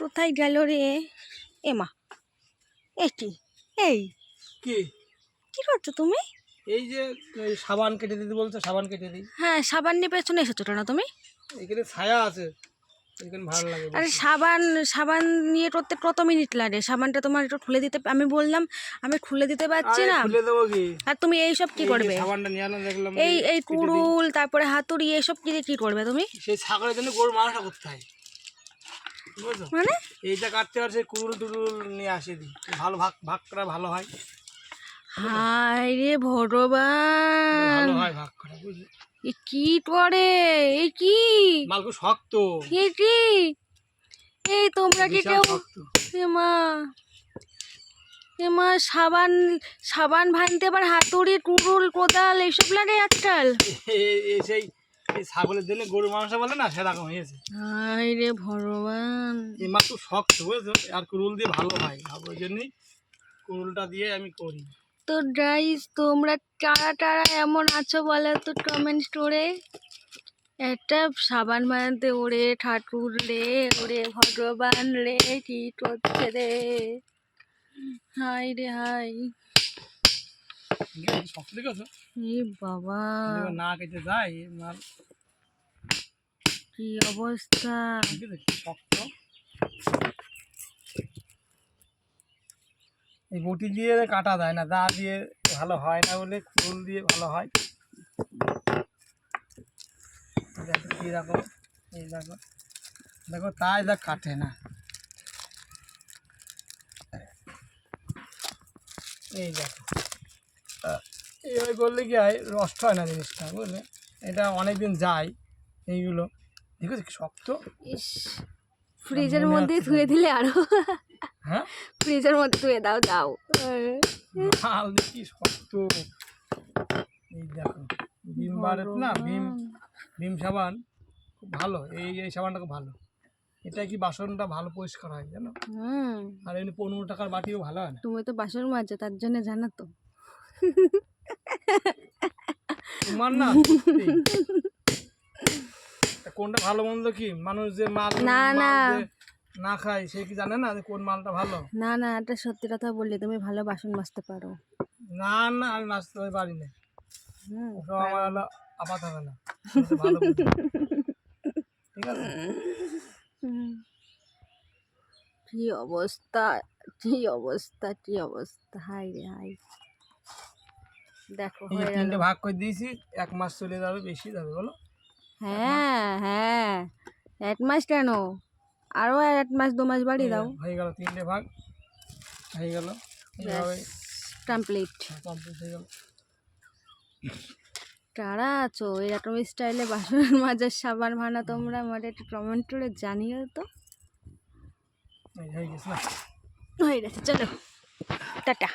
কোথায় গেল রে? এমা এটি এই কি কি করছো তুমি? এই যে সাবান কেটে দিতে বলছো, সাবান কেটে দিই। হ্যাঁ, সাবান নিয়ে পেছনে এসেছো না তুমি? এখানে ছায়া আছে, এখানে ভালো লাগে। আরে সাবান সাবান নিয়ে করতে কত মিনিট লাগে? সাবানটা তোমার একটু খুলে দিতে, আমি বললাম আমি খুলে দিতে পারছি না। খুলে দেবো কি? আর তুমি এইসব কি করবে? সাবানটা নিয়ে আনলাম, দেখলাম এই এই কুড়ুল তারপরে হাতুড়ি এইসব কি করবে তুমি? সেই ছাগলের জন্য গরুর মাংসটা করতে হয়, বুঝছো? মানে এইটা কাটতে পারছে, কুড়ুল টুড়ুল নিয়ে আসে দিই, ভালো ভাগ ভাগ করা ভালো হয়। হায় রে ভগবান, ভালো হয় ভাগ করা, বুঝলি? এ কি করে? এই কি মাল খুব শক্ত, এই কি এই তোমরা কি বিশাল কেউ শক্ত। এমা এমা সাবান সাবান ভাঙতে আবার হাতুড়ি কুড়ুল কোদাল এইসব লাগে আজকাল। সেই এই ছাগলের জন্য গরুর মাংস বলে না, সেরকম হয়েছে। হায় রে ভগবান, এই মাছ খুব শক্ত, বুঝছো? আর কুড়ুল দিয়ে ভালো হয়, ওই জন্যই কুড়ুলটা দিয়ে আমি করি। তো গাইস তোমরা কারা কারা এমন আছো বলো তো কমেন্ট করে। একটা সাবান বানাতে ওরে ঠাকুর রে, ওরে ভগবান রে, কি করছে রে? হাই রে হাই, শক্ত দেখেছো? এই বাবা না কেটে যায় মাল, কি অবস্থা। শক্ত। এই বটি দিয়ে কাটা যায় না, দা দিয়ে ভালো হয় না বলে কুড়ুল দিয়ে ভালো হয়। দেখো কীরকম, এই দেখো দেখো, তাই দেখ কাটে না। এই দেখো এইভাবে করলে কি হয়, নষ্ট হয় না জিনিসটা, বুঝলে? এটা অনেকদিন যায় এইগুলো। দেখেছো কি শক্ত? ইস, ফ্রিজের মধ্যে ধুয়ে দিলে আরো। হ্যাঁ, ফ্রিজের মধ্যে ধুয়ে দাও দাও। মাল কি শক্ত। এই দেখো ভীম বার না, ভীম ভীম সাবান খুব ভালো। এই সাবানটা খুব ভালো। এটা কি বাসনটা ভালো পরিষ্কার হয় জানো? আর এমনি 15 টাকার বাটিও ভালো হয় না। তুমি তো বাসন মাজো, তার জন্য জানো তো। তোমার না কোনটা ভালো মন্দ কি মানুষ যে মাল না না না খায়, সে কি জানে না যে কোন মালটা ভালো? না না, এটা সত্যি কথা বললে, তুমি ভালো বাসন মাজতে পারো। না না, আমি মাছতে পারি না। ওসব আমার হলো আপাত হবে না, ভালো ঠিক আছে। কি অবস্থা, কি অবস্থা, কি অবস্থা, হাই রে হাই। দেখো এই যে হয়ে গেল। 3টে ভাগ করে দিয়েছি, 1 মাস চলে যাবে, বেশি যাবে বলো? হ্যাঁ হ্যাঁ, 1 মাস কেন, আরো 1 মাস 2 মাস বাড়িয়ে দাও। হয়ে গেল 3টে ভাগ হয়ে গেল, এইভাবে কমপ্লিট। কমপ্লিট হয়ে গেল। কারা আছো এরকম স্টাইলে বাসন মাজার সাবান ভানা তোমরা? আমার একটু কমেন্ট করে জানিও তো। হয়ে গেছে না? হয়ে গেছে, চলো টাটা।